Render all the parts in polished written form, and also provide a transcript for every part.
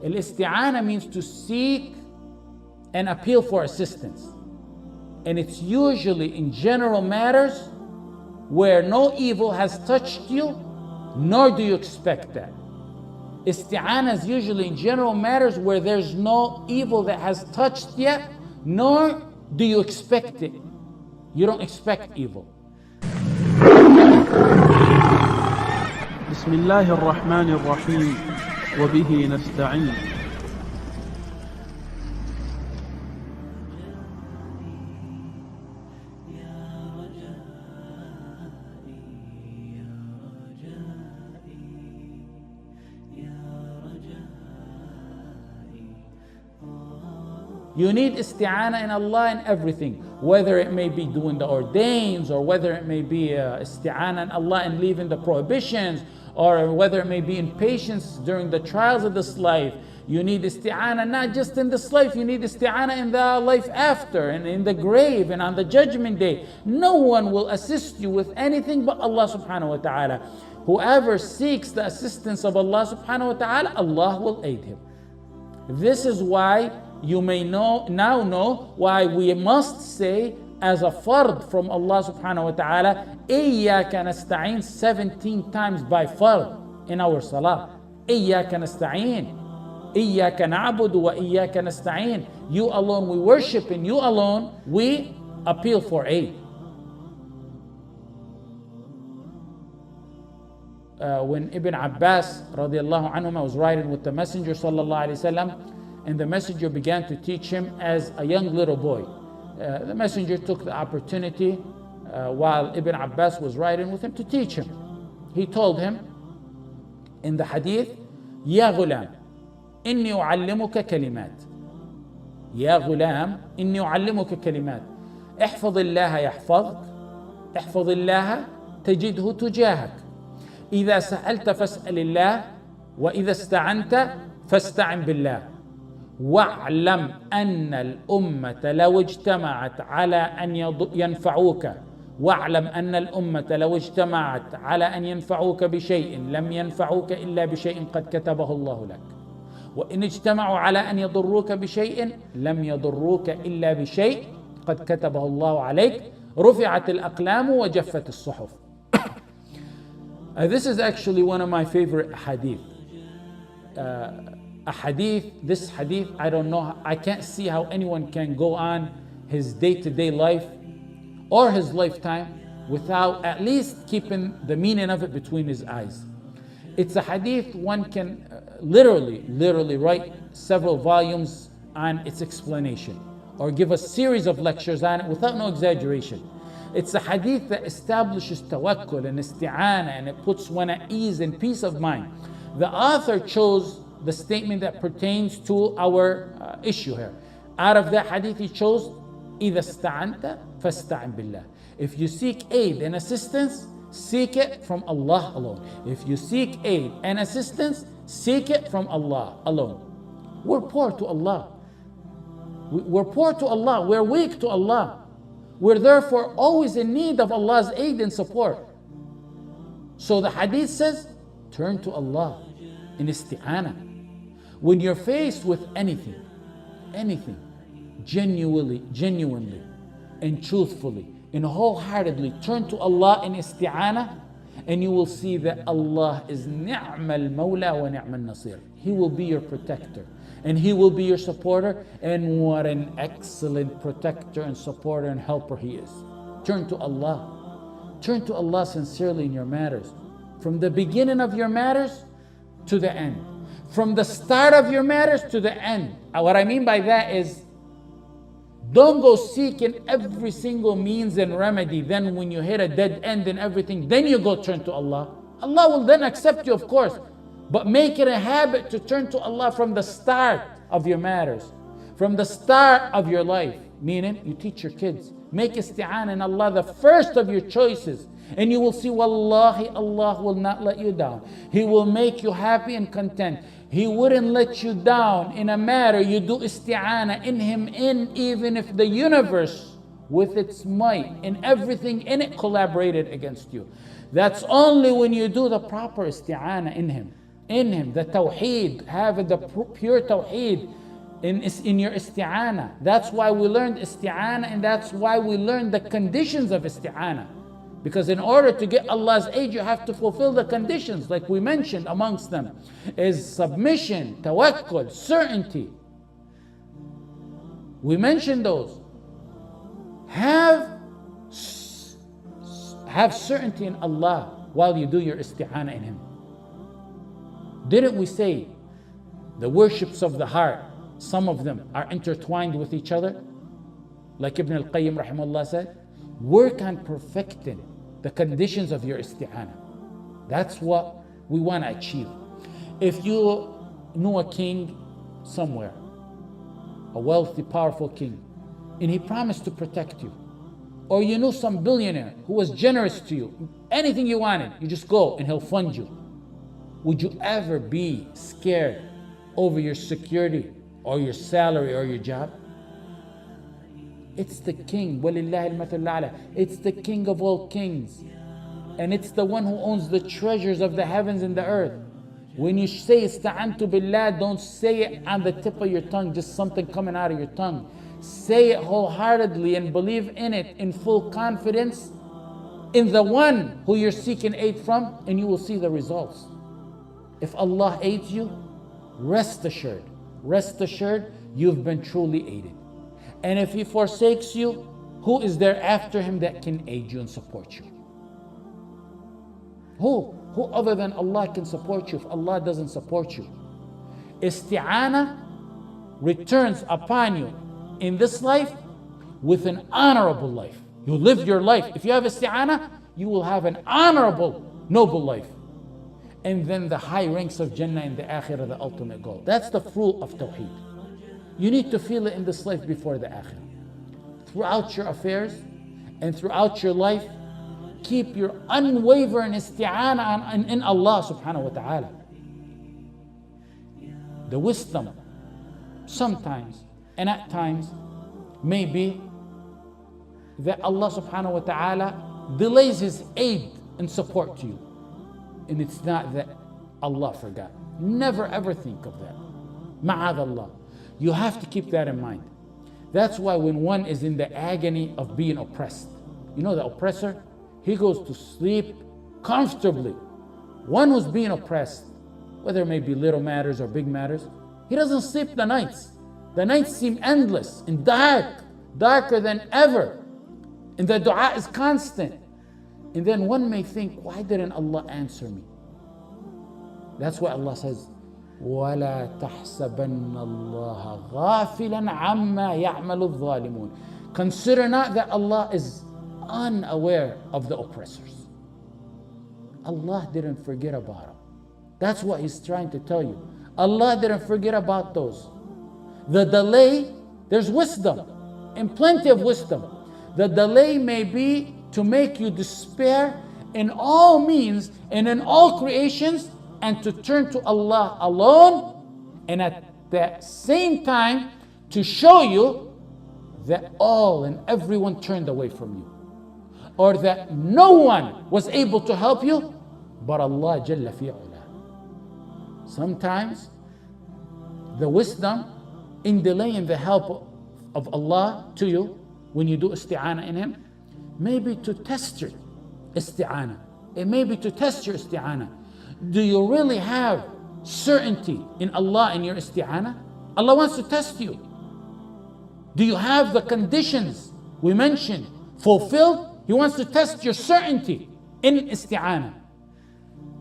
Al-isti'ana means to seek and appeal for assistance. And it's usually in general matters where no evil has touched you, nor do you expect that. Isti'ana is usually in general matters where there's no evil that has touched yet, nor do you expect it. You don't expect evil. بسم الله الرحمن الرحيم وبه نستعين. You need isti'ana in Allah in everything, whether it may be doing the ordains, or whether it may be isti'ana in Allah and leaving the prohibitions, or whether it may be in patience during the trials of this life. You need isti'ana not just in this life, you need isti'ana in the life after, and in the grave, and on the judgment day. No one will assist you with anything but Allah subhanahu wa ta'ala. Whoever seeks the assistance of Allah subhanahu wa ta'ala, Allah will aid him. This is why you may now know why we must say as a fard from Allah subhanahu wa ta'ala, إِيَّاكَ نَسْتَعِينَ 17 times by fard in our salah. إِيَّاكَ نَسْتَعِينَ إِيَّاكَ نَعْبُدُ وَإِيَّاكَ نَسْتَعِينَ. You alone we worship, and you alone we appeal for aid. When Ibn Abbas radiallahu anhuma was riding with the Messenger sallallahu alayhi wasallam, and the Messenger began to teach him as a young little boy. The Messenger took the opportunity while Ibn Abbas was riding with him to teach him. He told him in the hadith, يا غلام إني أعلمك كلمات يا غلام إني أعلمك كلمات احفظ الله يحفظك احفظ الله تجده تجاهك إذا سألت فاسأل الله وإذا استعنت فاستعن بالله واعلم أن الأمة لو اجتمعت على أن ينفعوك واعلم أن الأمة لو اجتمعت على أن ينفعوك بشيء لم ينفعوك إلا بشيء قد كتبه الله لك وإن اجتمعوا على أن يضروك بشيء لم يضروك إلا بشيء قد كتبه الله عليك رفعت الأقلام وجفت الصحف. This is actually one of my favorite hadith. This hadith, I don't know, I can't see how anyone can go on his day-to-day life or his lifetime without at least keeping the meaning of it between his eyes. It's a hadith one can literally write several volumes on its explanation, or give a series of lectures on it without no exaggeration. It's a hadith that establishes tawakkul and isti'ana, and it puts one at ease and peace of mind. The author chose the statement that pertains to our issue here. Out of that hadith he chose, إِذَا اسْتَعَنْتَ فَاسْتَعِنْ بِاللَّهِ. If you seek aid and assistance, seek it from Allah alone. If you seek aid and assistance, seek it from Allah alone. We're poor to Allah. We're poor to Allah. We're weak to Allah. We're therefore always in need of Allah's aid and support. So the hadith says, turn to Allah in isti'ana. When you're faced with anything, genuinely and truthfully and wholeheartedly, turn to Allah in isti'ana, and you will see that Allah is ni'mal mawla wa ni'mal nasir. He will be your protector, and He will be your supporter, and what an excellent protector and supporter and helper He is. Turn to Allah. Turn to Allah sincerely in your matters, from the beginning of your matters to the end, from the start of your matters to the end. What I mean by that is, don't go seeking every single means and remedy. Then when you hit a dead end and everything, then you go turn to Allah. Allah will then accept you, of course. But make it a habit to turn to Allah from the start of your matters, from the start of your life. Meaning, you teach your kids, make isti'ana in Allah the first of your choices. And you will see, wallahi, Allah will not let you down. He will make you happy and content. He wouldn't let you down in a matter you do isti'ana in Him even if the universe with its might and everything in it collaborated against you. That's only when you do the proper isti'ana in Him. in Him, the Tawheed, have the pure Tawheed in your isti'ana. That's why we learned isti'ana, and that's why we learned the conditions of isti'ana. Because in order to get Allah's aid, you have to fulfill the conditions, like we mentioned. Amongst them is submission, tawakkul, certainty. We mentioned those. Have certainty in Allah while you do your isti'ana in Him. Didn't we say the worships of the heart, some of them are intertwined with each other? Like Ibn al-Qayyim rahimahullah said, work on perfecting the conditions of your isti'ana. That's what we want to achieve. If you knew a king somewhere, a wealthy, powerful king, and he promised to protect you, or you knew some billionaire who was generous to you, anything you wanted, you just go and he'll fund you, would you ever be scared over your security or your salary or your job? It's the king. وَلِلَّهِ الْمَثَلُ الْأَعْلَى. It's the king of all kings. And it's the one who owns the treasures of the heavens and the earth. When you say ista'antu billah, don't say it on the tip of your tongue, just something coming out of your tongue. Say it wholeheartedly and believe in it in full confidence in the one who you're seeking aid from, and you will see the results. If Allah aids you, rest assured, you've been truly aided. And if He forsakes you, who is there after Him that can aid you and support you? Who other than Allah can support you if Allah doesn't support you? Isti'ana returns upon you in this life with an honorable life. You live your life. If you have isti'ana, you will have an honorable, noble life. And then the high ranks of Jannah in the Akhirah, the ultimate goal. That's the fruit of Tawheed. You need to feel it in this life before the Akhirah. Throughout your affairs and throughout your life, keep your unwavering isti'ana in Allah subhanahu wa ta'ala. The wisdom sometimes and at times may be that Allah subhanahu wa ta'ala delays His aid and support to you. And it's not that Allah forgot. Never ever think of that. Ma'adallah. You have to keep that in mind. That's why when one is in the agony of being oppressed, you know the oppressor, he goes to sleep comfortably. One who's being oppressed, whether it may be little matters or big matters, he doesn't sleep the nights. The nights seem endless and dark, darker than ever. And the dua is constant. And then one may think, why didn't Allah answer me? That's why Allah says, وَلَا تَحْسَبَنَّ اللَّهَ غَافِلًا عَمَّا يَعْمَلُ الظَّالِمُونَ. Consider not that Allah is unaware of the oppressors. Allah didn't forget about them. That's what He's trying to tell you. Allah didn't forget about those. The delay, there's wisdom and plenty of wisdom. The delay may be to make you despair in all means and in all creations, and to turn to Allah alone, and at that same time to show you that all and everyone turned away from you, or that no one was able to help you but Allah Jalla fi'ala. Sometimes the wisdom in delaying the help of Allah to you when you do isti'ana in Him, maybe to test your isti'ana. It may be to test your isti'ana. Do you really have certainty in Allah in your isti'ana? Allah wants to test you. Do you have the conditions we mentioned fulfilled? He wants to test your certainty in isti'ana.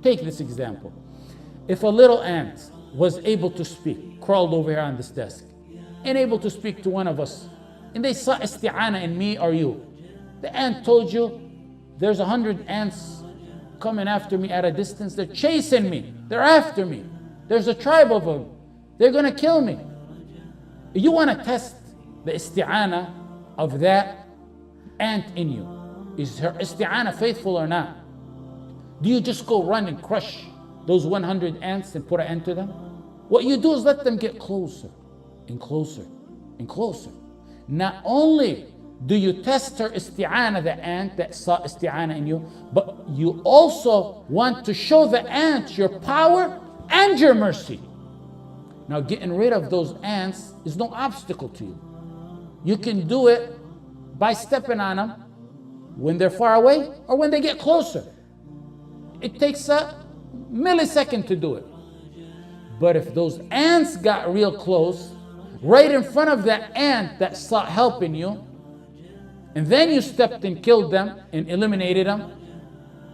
Take this example. If a little ant was able to speak, crawled over here on this desk, and able to speak to one of us, and they saw isti'ana in me or you, the ant told you, there's 100 ants coming after me at a distance, they're chasing me, they're after me, there's a tribe of them, they're gonna kill me. You want to test the isti'ana of that ant in you. Is her isti'ana faithful or not? Do you just go run and crush those 100 ants and put an end to them? What you do is let them get closer and closer and closer. Not only do you test her isti'ana, the ant that saw isti'ana in you, but you also want to show the ant your power and your mercy. Now, getting rid of those ants is no obstacle to you. You can do it by stepping on them when they're far away or when they get closer. It takes a millisecond to do it. But if those ants got real close, right in front of that ant that sought helping you, and then you stepped and killed them and eliminated them,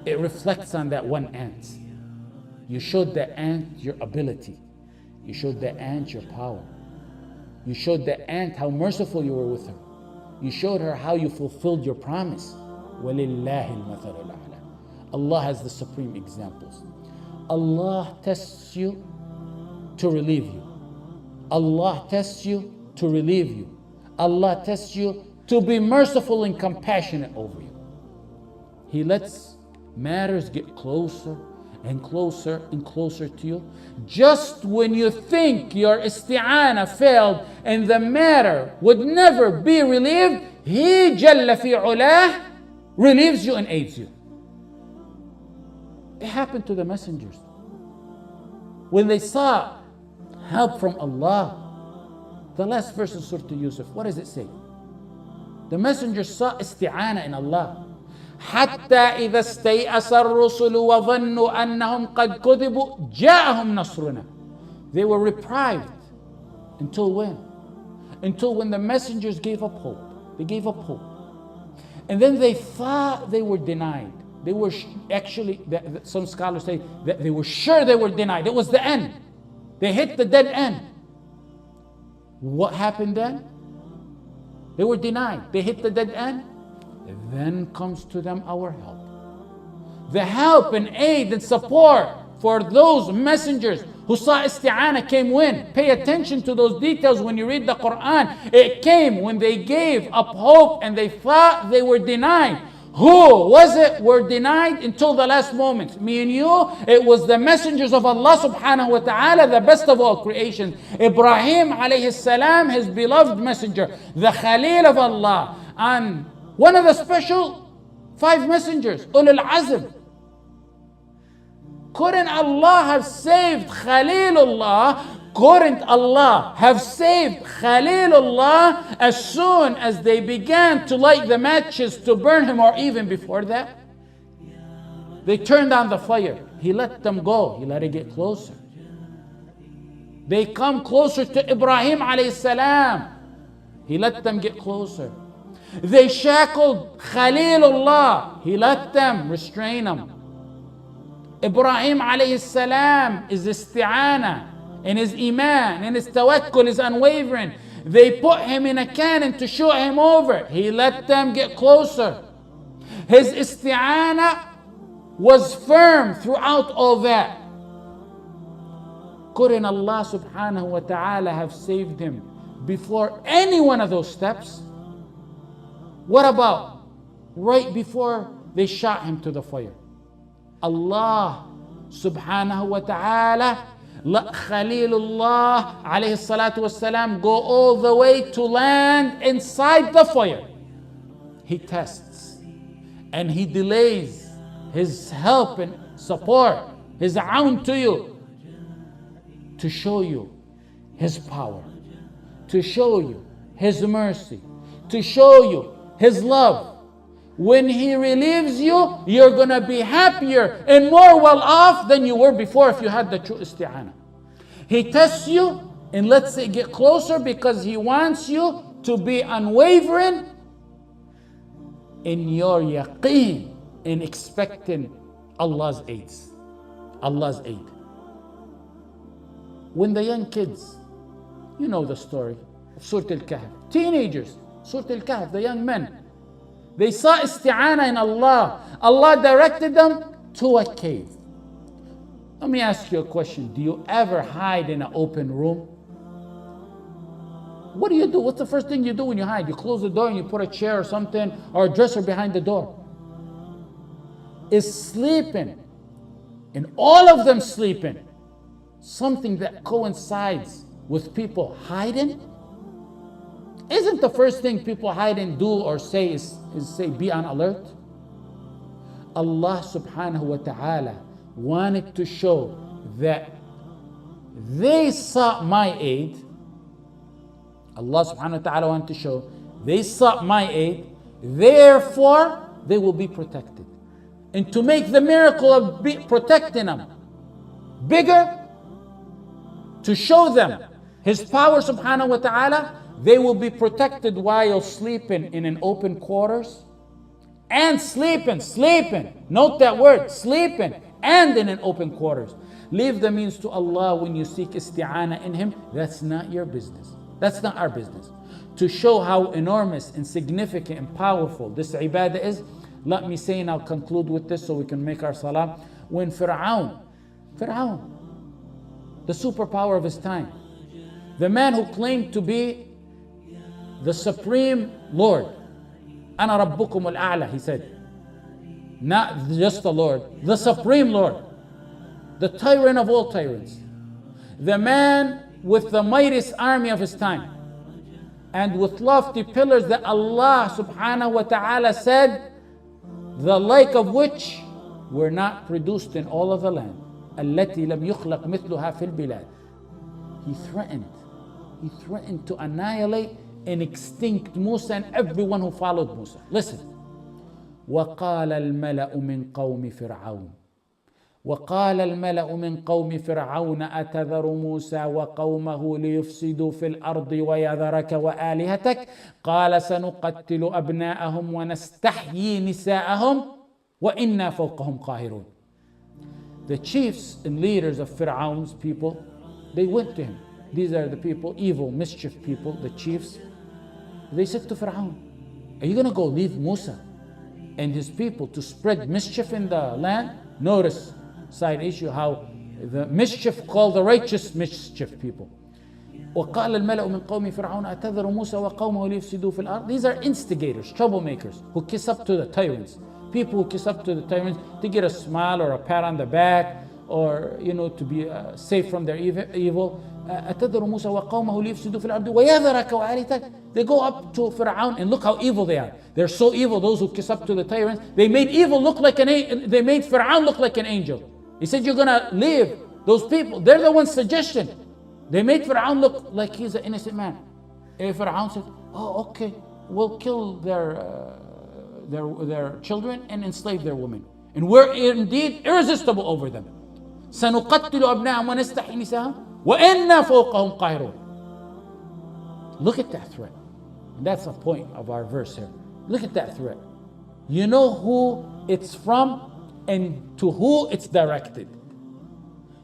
it reflects on that one ant. You showed that ant your ability. You showed that ant your power. You showed that ant how merciful you were with her. You showed her how you fulfilled your promise. وَلِلَّهِ الْمَثَلُ الْأَعْلَى. Allah has the supreme examples. Allah tests you to relieve you. Allah tests you to relieve you. Allah tests you to be merciful and compassionate over you. He lets matters get closer and closer and closer to you. Just when you think your isti'ana failed and the matter would never be relieved, He Jalla fi ulah relieves you and aids you. It happened to the messengers. When they saw help from Allah, the last verse in Surah Yusuf, what does it say? The messengers sought isti'ana in Allah. حتى إذا استيأس الرسل وظنوا أنهم قد كذبوا جاءهم نصرنا. They were reprived until when? Until when the messengers gave up hope. They gave up hope. And then they thought they were denied. They were actually, some scholars say that they were sure they were denied. It was the end. They hit the dead end. What happened then? They were denied. They hit the dead end. And then comes to them our help. The help and aid and support for those messengers who saw isti'ana came when? Pay attention to those details when you read the Quran. It came when they gave up hope and they thought they were denied. Who was it were denied until the last moment? Me and you. It was the messengers of Allah subhanahu wa ta'ala, the best of all creations. Ibrahim alayhi salam, his beloved messenger, the Khalil of Allah, and one of the special 5 messengers, Ulul Azm. Couldn't Allah have saved Khalilullah? Couldn't Allah have saved Khalilullah as soon as they began to light the matches to burn him, or even before that? They turned on the fire. He let them go. He let it get closer. They come closer to Ibrahim alayhi salam. He let them get closer. They shackled Khalilullah. He let them restrain them. Ibrahim alayhi salam is isti'ana, and his iman and his tawakkul is unwavering. They put him in a cannon to shoot him over. He let them get closer. His isti'ana was firm throughout all that. Couldn't Allah subhanahu wa ta'ala have saved him before any one of those steps? What about right before they shot him to the fire? Allah subhanahu wa ta'ala let Khalilullah alayhi salatu wasalam go all the way to land inside the fire. He tests and he delays his help and support, his aun to you, to show you his power, to show you his mercy, to show you his love. When he relieves you, you're going to be happier and more well off than you were before if you had the true isti'ana. He tests you and lets it get closer because he wants you to be unwavering in your yaqeen, in expecting Allah's aid. Allah's aid. When the young kids, you know the story of Surah Al-Kahf, teenagers, Surah Al-Kahf, the young men, they saw isti'ana in Allah. Allah directed them to a cave. Let me ask you a question. Do you ever hide in an open room? What do you do? What's the first thing you do when you hide? You close the door and you put a chair or something or a dresser behind the door. Is sleeping, and all of them sleeping, something that coincides with people hiding? Isn't the first thing people hide and do or say is say, be on alert? Allah subhanahu wa ta'ala wanted to show that They sought my aid. Allah subhanahu wa ta'ala wanted to show they sought my aid, therefore they will be protected. And to make the miracle of protecting them bigger, to show them His power subhanahu wa ta'ala, they will be protected while sleeping in an open quarters and sleeping, note that word, sleeping and in an open quarters. Leave the means to Allah when you seek isti'ana in Him. That's not your business. That's not our business. To show how enormous and significant and powerful this ibadah is, let me say, and I'll conclude with this so we can make our salah. When Fir'aun, the superpower of his time, the man who claimed to be the supreme Lord, Ana Rabbukum al-A'la, he said, not just the Lord, the supreme Lord, the tyrant of all tyrants, the man with the mightiest army of his time, and with lofty pillars that Allah subhanahu wa ta'ala said, the like of which were not produced in all of the land. التي لم يخلق مثلها في البلاد. He threatened to annihilate and extinct Musa and everyone who followed Musa. Listen. وقال الملأ من قوم فرعون وقال الملأ من قوم فرعون أتذر موسى وقومه ليفسدوا في الأرض ويذرك وآلهتك قال سنقتل أبناءهم ونستحيي نساءهم وإنا فوقهم قاهرون. The chiefs and leaders of Fir'aun's people, they went to him. These are the people, evil, mischief people, the chiefs. They said to Fir'aun, are you going to go leave Musa and his people to spread mischief in the land? Notice, side issue, how the mischief called the righteous mischief people. وقال الملأ من قوم فرعون أتذر موسى وقومه ليفسدوا في الأرض. These are instigators, troublemakers, who kiss up to the tyrants. People who kiss up to the tyrants to get a smile or a pat on the back, or to be safe from their evil. أتذر موسى وقومه ليفسدوا في الأرض ويذرك وآلهتك. They go up to Fir'aun and look how evil they are. They're so evil, those who kiss up to the tyrants. They made evil look like they made Fir'aun look like an angel. He said, you're gonna leave those people. They're the one's suggestion. They made Fir'aun look like he's an innocent man. And Fir'aun said, oh, okay, we'll kill their children and enslave their women. And we're indeed irresistible over them. سنقتل أبناءهم ونستحيي نساءهم وإنا فوقهم قاهرون. Look at that threat. And that's the point of our verse here. Look at that threat. You know who it's from and to who it's directed.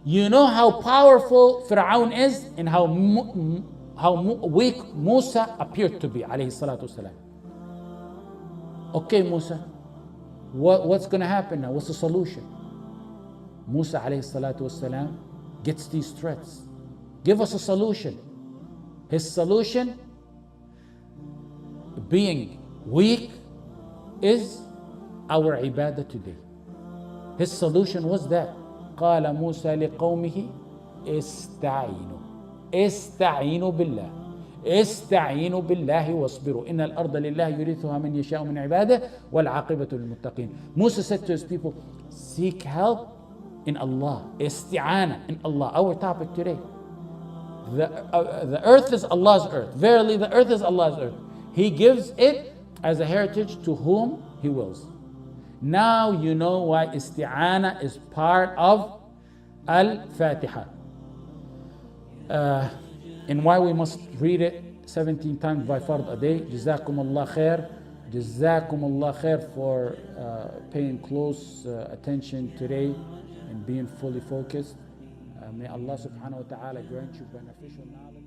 You know how powerful Fir'aun is and how weak Musa appeared to be, alayhi salatu wasalam. Okay, Musa, what's going to happen now? What's the solution? Musa alayhi salatu wasalam gets these threats. Give us a solution. His solution, being weak, is our ibadah today. His solution was that. قال موسى لقومه استعينوا بالله واصبروا إن الأرض لله يورثها من يشاء من عباده والعاقبة للمتقين. Musa said to his people, seek help in Allah, isti'ana in Allah. Our topic today. The earth is Allah's earth. Verily, the earth is Allah's earth. He gives it as a heritage to whom He wills. Now you know why isti'ana is part of Al-Fatiha. And why we must read it 17 times by fard a day. Jazakum Allah khair. Jazakum Allah khair for paying close attention today and being fully focused. May Allah subhanahu wa ta'ala grant you beneficial knowledge.